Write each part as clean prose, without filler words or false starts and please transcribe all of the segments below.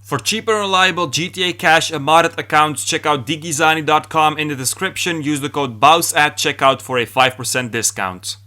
For cheap and reliable GTA Cash and modded accounts, check out digizani.com in the description. Use the code BOUS at checkout for a 5% discount.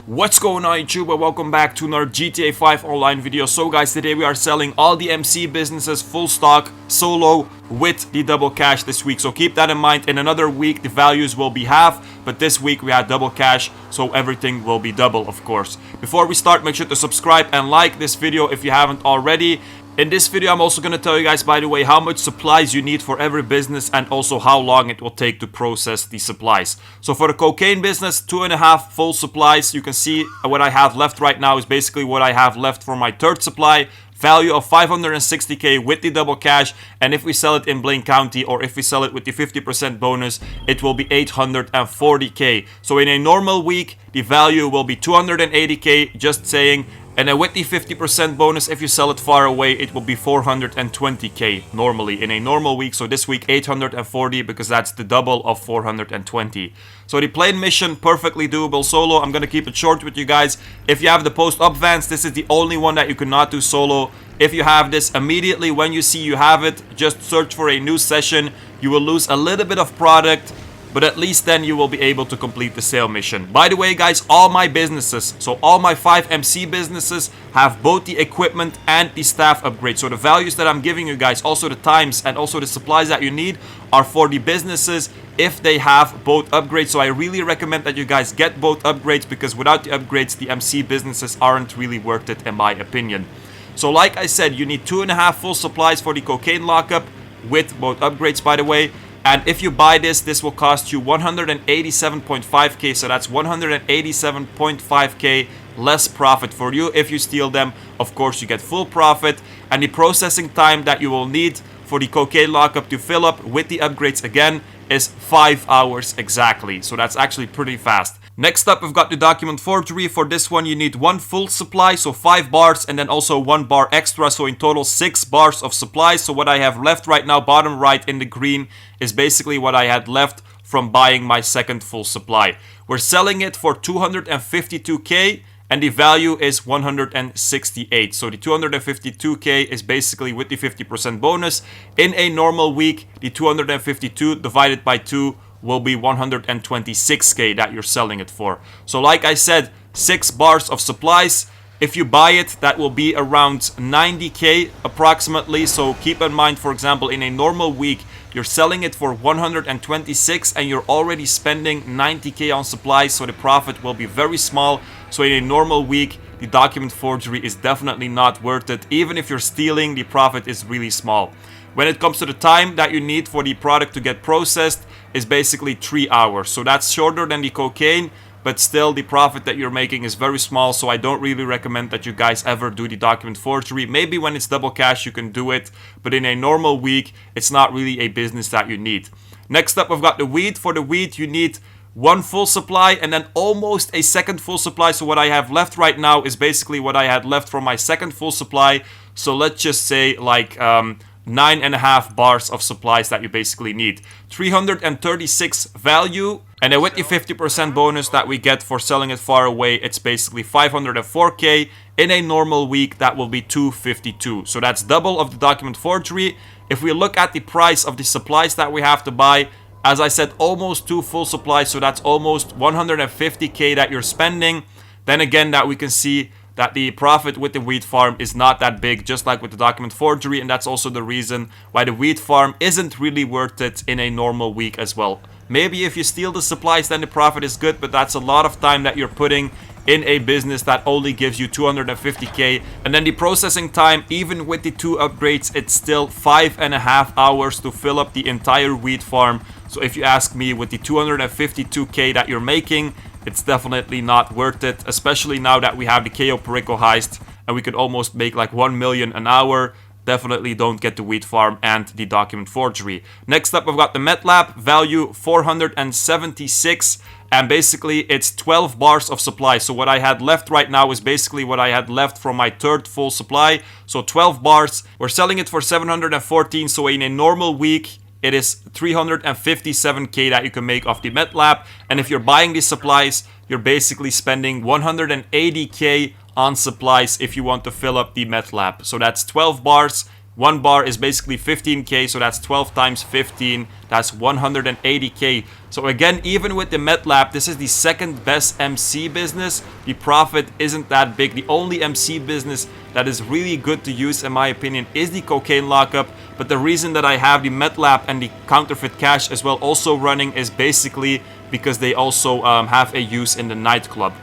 What's going on YouTube, and welcome back to another GTA 5 online video. So guys, today we are selling all the MC businesses full stock, solo, with the double cash this week. So keep that in mind. In another week the values will be half, but this week we had double cash, so everything will be double, of course. Before we start, make sure to subscribe and like this video if you haven't already. In this video, I'm also going to tell you guys, by the way, how much supplies you need for every business and also how long it will take to process the supplies. So for the cocaine business, 2.5 full supplies. You can see what I have left right now is basically what I have left for my third supply. Value of 560k with the double cash, and if we sell it in Blaine County or if we sell it with the 50% bonus, it will be 840k. So in a normal week, the value will be 280k, just saying. And then with the 50% bonus, if you sell it far away, it will be 420k normally in a normal week. So this week 840, because that's the double of 420. So the plane mission, perfectly doable solo. I'm gonna keep it short with you guys. If you have the post-up vans, this is the only one that you cannot do solo. If you have this, immediately when you see you have it, just search for a new session. You will lose a little bit of product, but at least then you will be able to complete the sale mission. By the way guys, all my businesses, so all my 5 MC businesses, have both the equipment and the staff upgrade. So the values that I'm giving you guys, also the times and also the supplies that you need, are for the businesses if they have both upgrades. So I really recommend that you guys get both upgrades, because without the upgrades, the MC businesses aren't really worth it in my opinion. So like I said, you need 2.5 full supplies for the cocaine lockup with both upgrades, by the way. And if you buy this, this will cost you 187.5k, so that's 187.5k less profit for you. If you steal them, of course, you get full profit. And the processing time that you will need for the cocaine lockup to fill up with the upgrades again is 5 hours exactly. So that's actually pretty fast. Next up, we've got the document forgery. For this one, you need 1 full supply, so 5 bars, and then also 1 bar extra, so in total 6 bars of supplies. So what I have left right now, bottom right in the green, is basically what I had left from buying my second full supply. We're selling it for 252k, and the value is 168. So the 252k is basically with the 50% bonus. In a normal week, the 252 divided by 2 will be 126k that you're selling it for. So like I said, 6 bars of supplies. If you buy it, that will be around 90k approximately. So keep in mind, for example, in a normal week, you're selling it for 126 and you're already spending 90k on supplies, so the profit will be very small. So in a normal week, the document forgery is definitely not worth it. Even if you're stealing, the profit is really small. When it comes to the time that you need for the product to get processed, is basically 3 hours. So that's shorter than the cocaine, but still the profit that you're making is very small. So I don't really recommend that you guys ever do the document forgery. Maybe when it's double cash you can do it, but in a normal week it's not really a business that you need. Next up, we've got the weed. For the weed, you need 1 full supply and then almost a second full supply. So what I have left right now is basically what I had left from my second full supply. So let's just say like 9.5 bars of supplies that you basically need. 336 value, and then with the 50% bonus that we get for selling it far away, it's basically 504k. In a normal week, that will be 252. So that's double of the document forgery. If we look at the price of the supplies that we have to buy, as I said, almost 2 full supplies, so that's almost 150k that you're spending. Then again, that we can see that the profit with the wheat farm is not that big, just like with the document forgery, and that's also the reason why the wheat farm isn't really worth it in a normal week as well. Maybe if you steal the supplies, then the profit is good, but that's a lot of time that you're putting in a business that only gives you 250k. And then the processing time, even with the 2 upgrades, it's still 5.5 hours to fill up the entire wheat farm. So if you ask me, with the 252k that you're making, it's definitely not worth it, especially now that we have the KO Perico heist and we could almost make like 1 million an hour. Definitely don't get the wheat farm and the document forgery. Next up, we've got the Meth Lab, value 476, and basically it's 12 bars of supply. So what I had left right now is basically what I had left from my third full supply. So 12 bars. We're selling it for 714, so in a normal week, it is 357k that you can make off the Meth Lab. And if you're buying these supplies, you're basically spending 180k on supplies if you want to fill up the Meth Lab. So that's 12 bars 1 bar is basically 15k, so that's 12 times 15, that's 180k. So again, even with the Meth Lab, this is the second best MC business. The profit isn't that big. The only MC business that is really good to use, in my opinion, is the cocaine lockup. But the reason that I have the Meth Lab and the Counterfeit Cash as well also running is basically because they also have a use in the nightclub.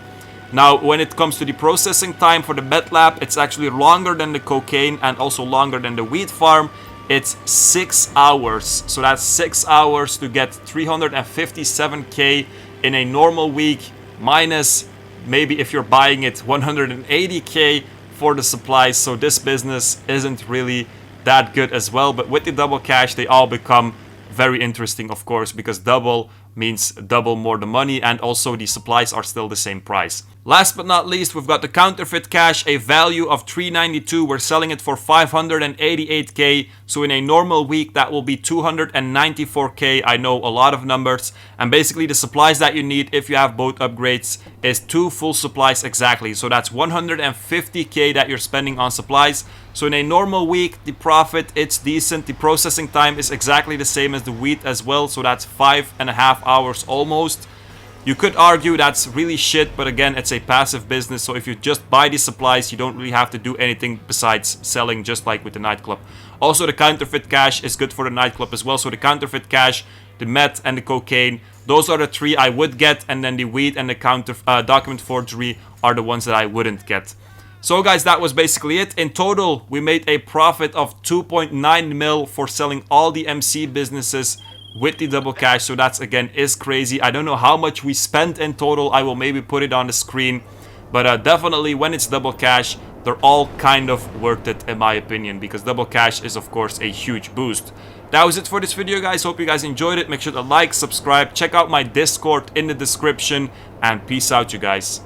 Now, when it comes to the processing time for the Meth Lab, it's actually longer than the cocaine and also longer than the weed farm. It's 6 hours. So that's 6 hours to get 357k in a normal week, minus maybe if you're buying it 180k for the supplies. So this business isn't really that good as well. But with the double cash, they all become very interesting, of course, because double means double more the money, and also the supplies are still the same price. Last but not least, we've got the Counterfeit Cash, a value of 392. We're selling it for 588k. So in a normal week, that will be 294k. I know a lot of numbers. And basically the supplies that you need if you have both upgrades is 2 full supplies exactly. So that's 150k that you're spending on supplies. So in a normal week, the profit, it's decent. The processing time is exactly the same as the wheat as well. So that's 5.5 hours almost. You could argue that's really shit, but again, it's a passive business. So if you just buy the supplies, you don't really have to do anything besides selling, just like with the nightclub. Also, the Counterfeit Cash is good for the nightclub as well. So the Counterfeit Cash, the meth, and the cocaine, those are the 3 I would get. And then the weed and the document forgery are the ones that I wouldn't get. So guys, that was basically it. In total, we made a profit of 2.9 mil for selling all the MC businesses with the double cash. So that's, again, is crazy. I don't know how much we spent in total. I will maybe put it on the screen. But definitely when it's double cash, they're all kind of worth it, in my opinion, because double cash is, of course, a huge boost. That was it for this video, guys. Hope you guys enjoyed it. Make sure to like, subscribe, check out my Discord in the description, and peace out, you guys.